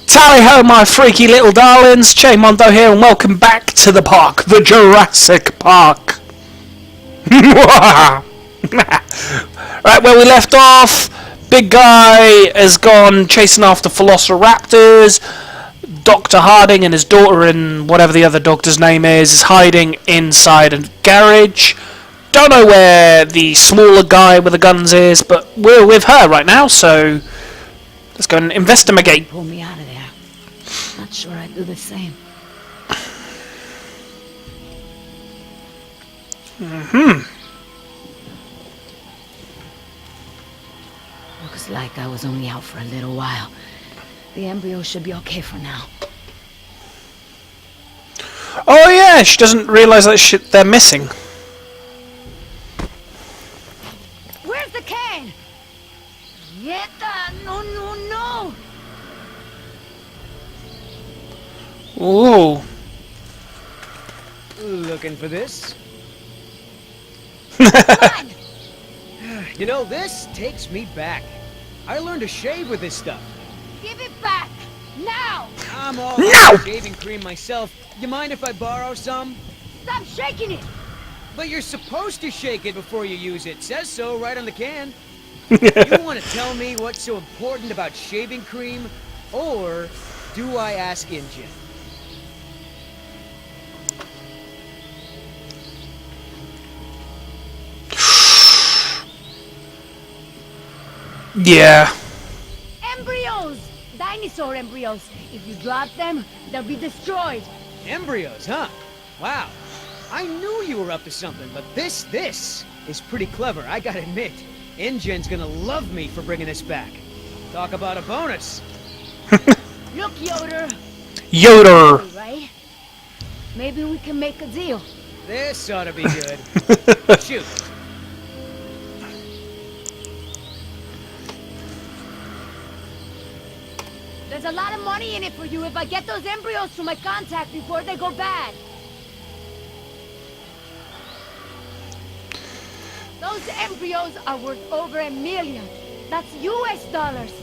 Tally-ho, my freaky little darlings. Jay Mondo here, and welcome back to the park, the Jurassic Park. Right, where we left off, big guy has gone chasing after velociraptors. Dr. Harding and his daughter and whatever the other doctor's name is hiding inside a garage. Don't know where the smaller guy with the guns is, but we're with her right now, so let's go and investigate. Pull me out of there. Not sure I'd do the same. Looks like I was only out for a little while. The embryo should be okay for now. Oh yeah, she doesn't realise that they're missing. Where's the can? Yeta, no, no, no! Ooh. Looking for this? Come on! You know, this takes me back. I learned to shave with this stuff. Give it back! Now! I'm all No! out of shaving cream myself. You mind if I borrow some? Stop shaking it! But you're supposed to shake it before you use it. Says so right on the can. You want to tell me what's so important about shaving cream? Or do I ask Injun? Yeah. Embryos! Dinosaur embryos. If you drop them, they'll be destroyed. Embryos, huh? Wow. I knew you were up to something, but this is pretty clever, I gotta admit. Injun's gonna love me for bringing this back. Talk about a bonus. Look, Yoder. Yoder. Right? Maybe we can make a deal. This ought to be good. Shoot. There's a lot of money in it for you if I get those embryos to my contact before they go bad. Those embryos are worth over $1 million. That's US dollars.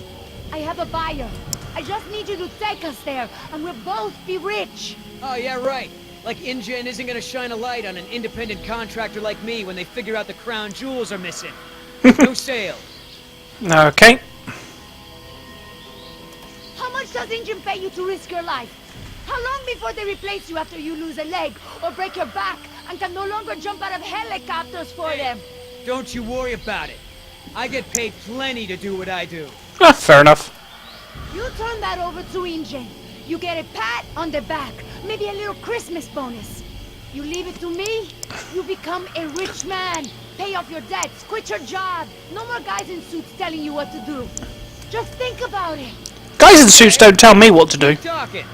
I have a buyer. I just need you to take us there, and we'll both be rich. Oh, yeah, right. Like Injun isn't gonna shine a light on an independent contractor like me when they figure out the crown jewels are missing. No sale. Okay. How much does Injun pay you to risk your life? How long before they replace you after you lose a leg or break your back and can no longer jump out of helicopters for them? Don't you worry about it. I get paid plenty to do what I do. Fair enough. You turn that over to Injun. You get a pat on the back, maybe a little Christmas bonus. You leave it to me, you become a rich man. Pay off your debts, quit your job. No more guys in suits telling you what to do. Just think about it. Guys in suits don't tell me what to do. Talking.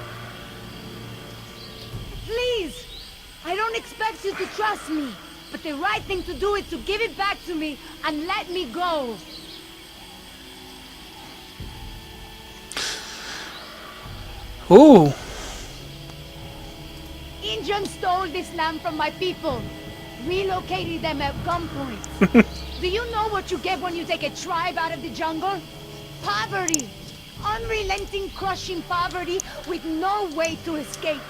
Please, I don't expect you to trust me, but the right thing to do is to give it back to me and let me go. Ooh. Injun stole this land from my people, relocated them at gunpoint. Do you know what you get when you take a tribe out of the jungle? Poverty. Unrelenting, crushing poverty with no way to escape.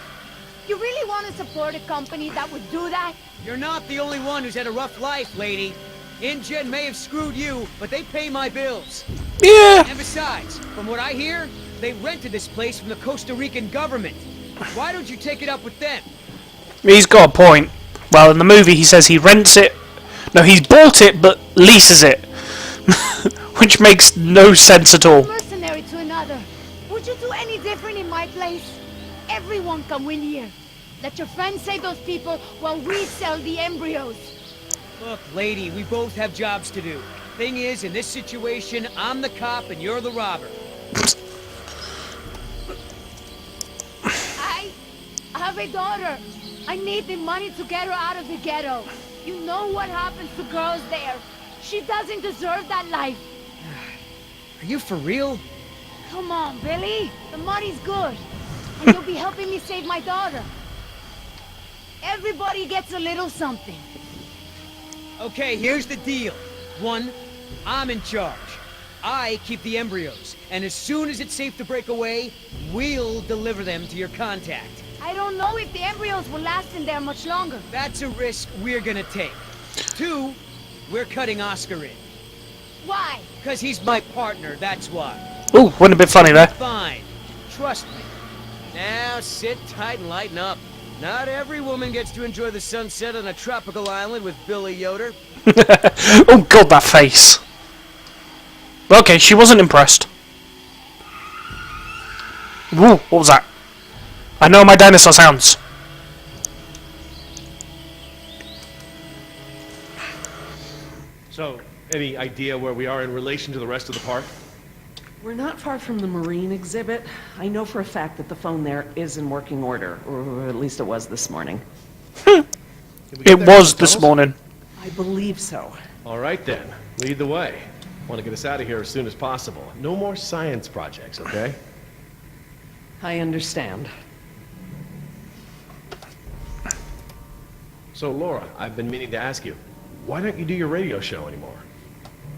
You really want to support a company that would do that? You're not the only one who's had a rough life, lady. Injun may have screwed you, but they pay my bills. Yeah. And besides, from what I hear, they rented this place from the Costa Rican government. Why don't you take it up with them? He's got a point. Well, in the movie he says he rents it. No, he's bought it but leases it. Which makes no sense at all. Mercenary to another. Would you do any different in my place? Everyone can win here. Let your friends save those people while we sell the embryos. Look, lady, we both have jobs to do. Thing is, in this situation, I'm the cop and you're the robber. I have a daughter. I need the money to get her out of the ghetto. You know what happens to girls there. She doesn't deserve that life. Are you for real? Come on, Billy. The money's good. And you'll be helping me save my daughter. Everybody gets a little something. Okay, here's the deal. 1, I'm in charge. I keep the embryos, and as soon as it's safe to break away, we'll deliver them to your contact. I don't know if the embryos will last in there much longer. That's a risk we're gonna take. 2, we're cutting Oscar in. Why? Because he's my partner, that's why. Ooh, wouldn't have been funny there. Fine. Trust me. Now sit tight and lighten up. Not every woman gets to enjoy the sunset on a tropical island with Billy Yoder. Oh god, that face. Okay, she wasn't impressed. Ooh, what was that? I know my dinosaur sounds. So, any idea where we are in relation to the rest of the park? We're not far from the marine exhibit. I know for a fact that the phone there is in working order, or at least it was this morning. It was this morning. I believe so. All right then, lead the way. Want to get us out of here as soon as possible. No more science projects, okay? I understand. So, Laura, I've been meaning to ask you, why don't you do your radio show anymore?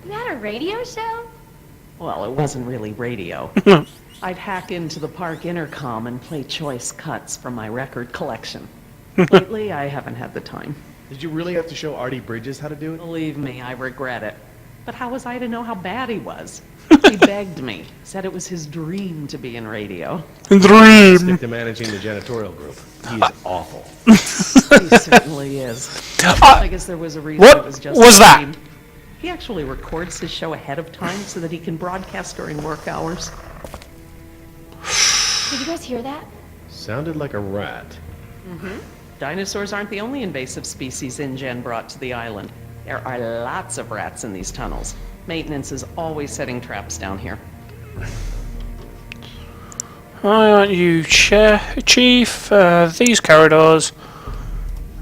You had a radio show? Well, it wasn't really radio. I'd hack into the park intercom and play choice cuts from my record collection. Lately, I haven't had the time. Did you really have to show Artie Bridges how to do it? Believe me, I regret it. But how was I to know how bad he was? He begged me, said it was his dream to be in radio. Dream. Stick to managing the janitorial group. He's awful. He certainly is. I guess there was a reason What it was just was a that? dream. He actually records his show ahead of time so that he can broadcast during work hours. Did you guys hear that? Sounded like a rat. Dinosaurs aren't the only invasive species InGen brought to the island. There are lots of rats in these tunnels. Maintenance is always setting traps down here. Why aren't you Chief? These corridors.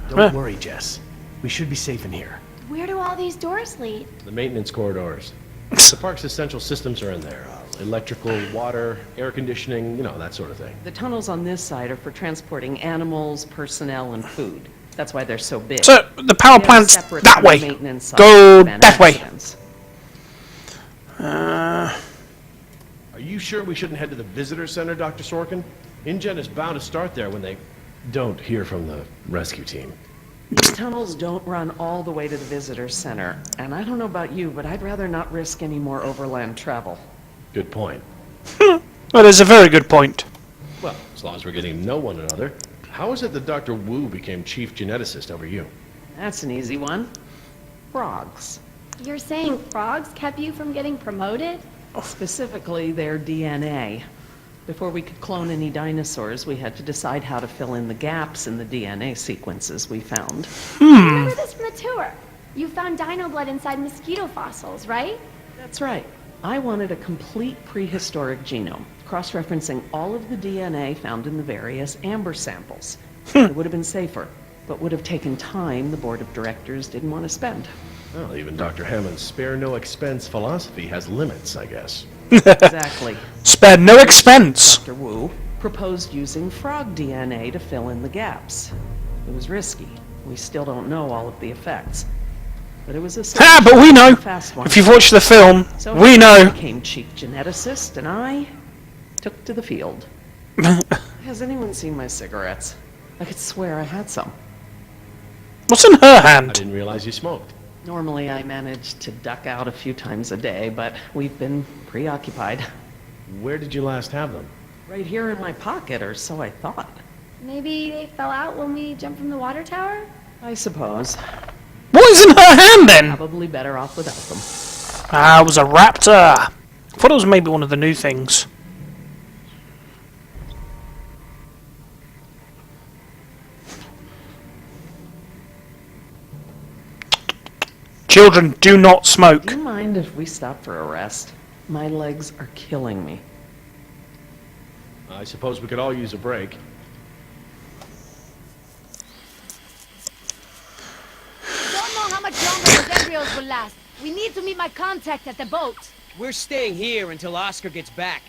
Don't worry, Jess. We should be safe in here. Where do all these doors lead? The maintenance corridors. The park's essential systems are in there. Electrical, water, air conditioning, you know, that sort of thing. The tunnels on this side are for transporting animals, personnel, and food. That's why they're so big. So the power They have a plant's separate that way. maintenance side Go to prevent that way. accidents. Are you sure we shouldn't head to the visitor center, Dr. Sorkin? InGen is bound to start there when they don't hear from the rescue team. These tunnels don't run all the way to the visitor center. And I don't know about you, but I'd rather not risk any more overland travel. Good point. That is a very good point. Well, as long as we're getting to know one another, how is it that Dr. Wu became chief geneticist over you? That's an easy one. Frogs. You're saying frogs kept you from getting promoted? Specifically, their DNA. Before we could clone any dinosaurs, we had to decide how to fill in the gaps in the DNA sequences we found. I remember this from the tour. You found dino blood inside mosquito fossils, right? That's right. I wanted a complete prehistoric genome, cross-referencing all of the DNA found in the various amber samples. It would have been safer, but would have taken time the board of directors didn't want to spend. Well, even Dr. Hammond's spare no expense philosophy has limits, I guess. Exactly. Spare no expense. Dr. Wu proposed using frog DNA to fill in the gaps. It was risky. We still don't know all of the effects. But it was a Ah, but we know. fast one. If you've watched the film, So we I know. became chief geneticist, and I took to the field. Has anyone seen my cigarettes? I could swear I had some. What's in her I hand? didn't realize you smoked. Normally I manage to duck out a few times a day, but we've been preoccupied. Where did you last have them? Right here in my pocket, or so I thought. Maybe they fell out when we jumped from the water tower? I suppose. What is in her hand then? Probably better off without them. Ah, it was a raptor. I thought it was maybe one of the new things. Children, do not smoke. Do you mind if we stop for a rest? My legs are killing me. I suppose we could all use a break. Don't know how much longer those embryos will last. We need to meet my contact at the boat. We're staying here until Oscar gets back.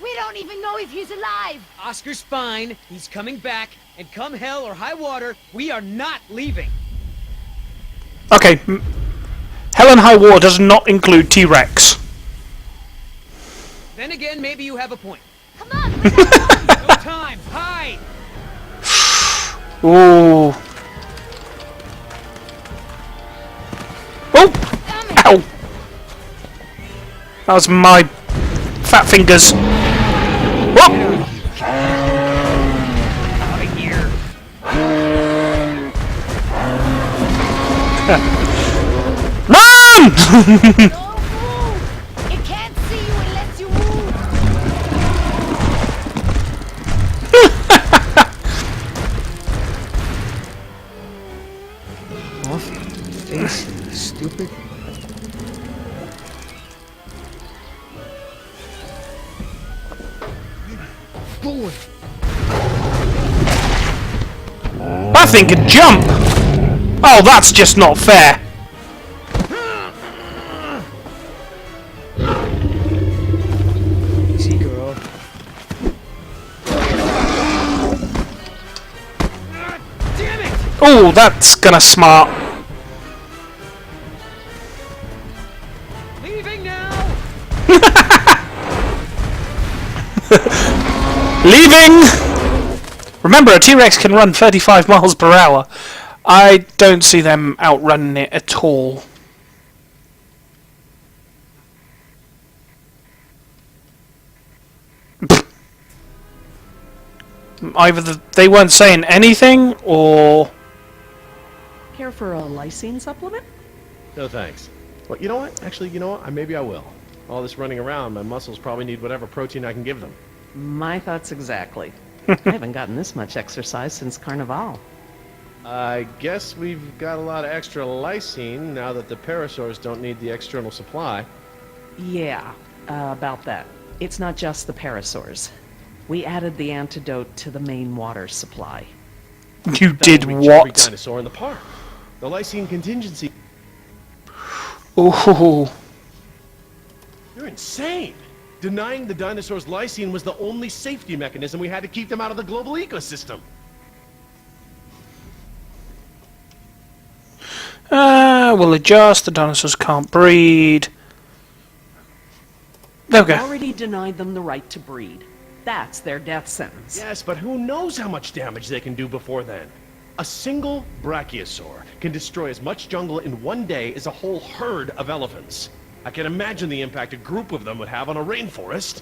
We don't even know if he's alive. Oscar's fine, he's coming back, and come hell or high water, we are not leaving. Okay, Hell and High Water does not include T-Rex. Then again, maybe you have a point. Come on, let's go. No time. Hide. Ooh. Oh! Damn it. Ow! That was my fat fingers. Whoa! Out of here. Run! Don't move. It can't see you unless you move. Off face, stupid. Forward. That thing can jump! Oh, that's just not fair. Easy, girl. Damn it! Oh, that's gonna smart. Leaving now. Leaving! Remember, a T-Rex can run 35 miles per hour. I don't see them outrunning it at all. Either they weren't saying anything, or... Care for a lysine supplement? No thanks. Well, you know what? Actually, you know what? Maybe I will. All this running around, my muscles probably need whatever protein I can give them. My thoughts exactly. I haven't gotten this much exercise since Carnival. I guess we've got a lot of extra lysine now that the parasaurs don't need the external supply. Yeah, about that. It's not just the parasaurs. We added the antidote to the main water supply. You did That'll reach every what? dinosaur in the park. The lysine contingency. Ooh. You're insane! Denying the dinosaurs lysine was the only safety mechanism we had to keep them out of the global ecosystem. We'll adjust. The dinosaurs can't breed. There we We go. already denied them the right to breed. That's their death sentence. Yes, but who knows how much damage they can do before then? A single brachiosaur can destroy as much jungle in one day as a whole herd of elephants. I can imagine the impact a group of them would have on a rainforest.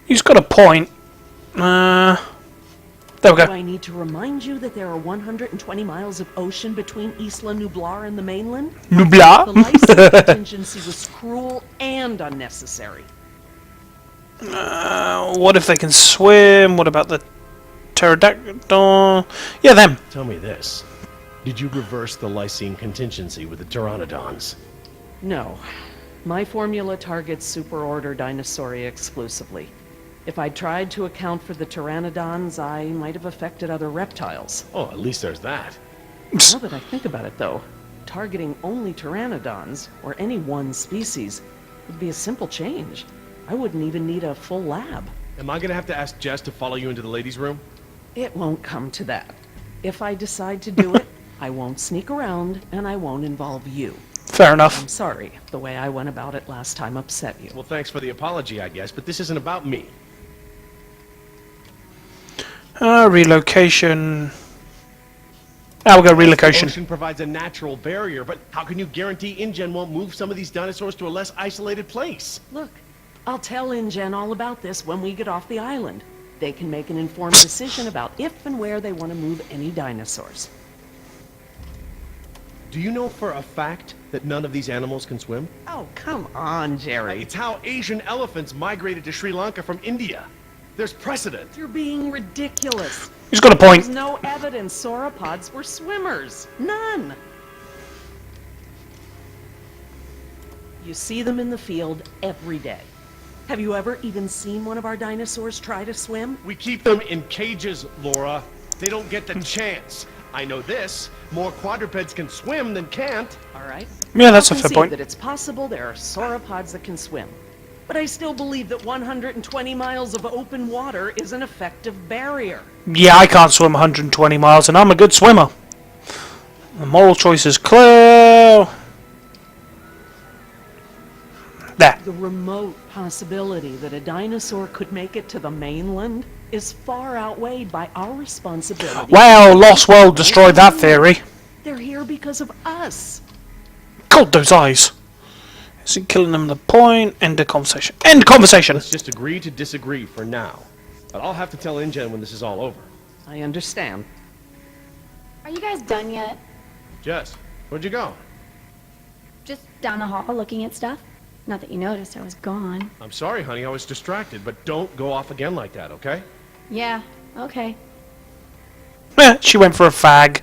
He's got a point. There we Do go. I need to remind you that there are 120 miles of ocean between Isla Nublar and the mainland? The Nubla? license contingency was cruel and unnecessary. What if they can swim? What about the pterodactyl? Yeah, them. Tell me this. Did you reverse the lysine contingency with the pteranodons? No. My formula targets superorder Dinosauria exclusively. If I'd tried to account for the pteranodons, I might have affected other reptiles. Oh, at least there's that. Now that I think about it, though, targeting only pteranodons, or any one species, would be a simple change. I wouldn't even need a full lab. Am I gonna have to ask Jess to follow you into the ladies' room? It won't come to that. If I decide to do it, I won't sneak around, and I won't involve you. Fair enough. I'm sorry, the way I went about it last time upset you. Well, thanks for the apology, I guess, but this isn't about me. Relocation. We'll go The relocation. ocean provides a natural barrier, but how can you guarantee InGen won't move some of these dinosaurs to a less isolated place? Look, I'll tell InGen all about this when we get off the island. They can make an informed decision about if and where they want to move any dinosaurs. Do you know for a fact that none of these animals can swim? Oh, come on, Jerry. It's how Asian elephants migrated to Sri Lanka from India. There's precedent. You're being ridiculous. He's got a point. There's no evidence sauropods were swimmers. None. You see them in the field every day. Have you ever even seen one of our dinosaurs try to swim? We keep them in cages, Laura. They don't get the chance. I know this. More quadrupeds can swim than can't. All right. Yeah, that's a I'll fair concede point. that it's possible there are sauropods that can swim. But I still believe that 120 miles of open water is an effective barrier. Yeah, I can't swim 120 miles, and I'm a good swimmer. The moral choice is clear. There. The remote possibility that a dinosaur could make it to the mainland is far outweighed by our responsibility. Well, Lost World destroyed that theory. They're here because of us. God, those eyes. Is he killing them the point? End the conversation. End the conversation! Let's just agree to disagree for now. But I'll have to tell InGen when this is all over. I understand. Are you guys done yet? Jess, where'd you go? Just down the hall looking at stuff? Not that you noticed I was gone. I'm sorry, honey, I was distracted, but don't go off again like that, okay? Yeah, okay. She went for a fag.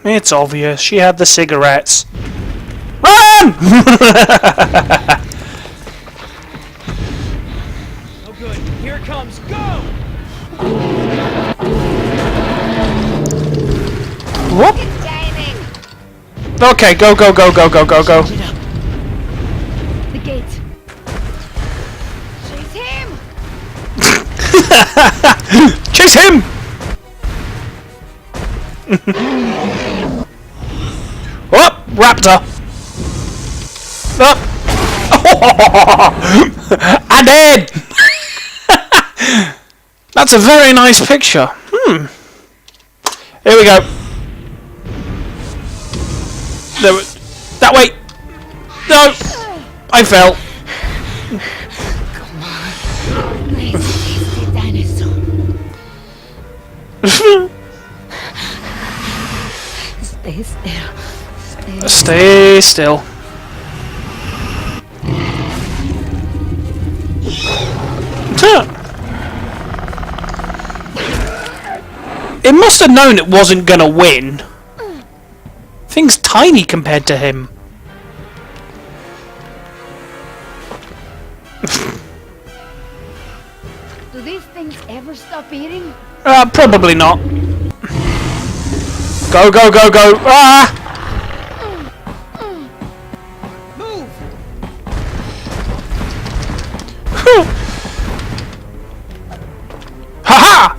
It's obvious. She had the cigarettes. Run! Oh good, here it comes, go! Whoop. Okay, go, go, go, go, go, go, go. The gate. Chase him! Chase him! Whoop! Raptor! Up! I did! That's a very nice picture. Here we go. There, that way. No, I fell. Stay still. Stay still. It must have known it wasn't gonna win. Thing's tiny compared to him. Do these things ever stop eating? Probably not. Go, go, go, go. Ah! Move! Ha-ha!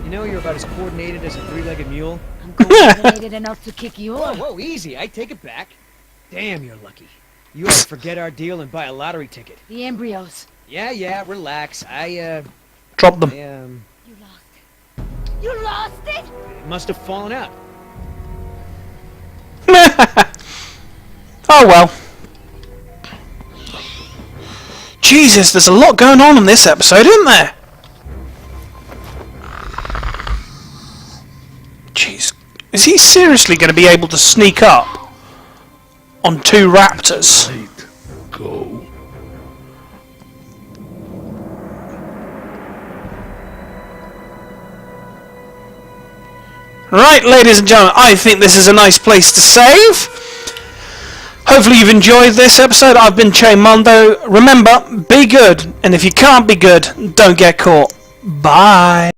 You know you're about as coordinated as a three-legged mule. I'm coordinated enough to kick you Whoa, off. whoa, easy, I take it back. Damn, you're lucky. You ought to forget our deal and buy a lottery ticket. The embryos. Yeah, relax. Drop them. You lost it. You lost it? It must have fallen out. Oh well. Jesus, there's a lot going on in this episode, isn't there? Jeez. Is he seriously going to be able to sneak up on two raptors? Go. Right, ladies and gentlemen, I think this is a nice place to save. Hopefully you've enjoyed this episode. I've been Che Mondo. Remember, be good, and if you can't be good, don't get caught. Bye.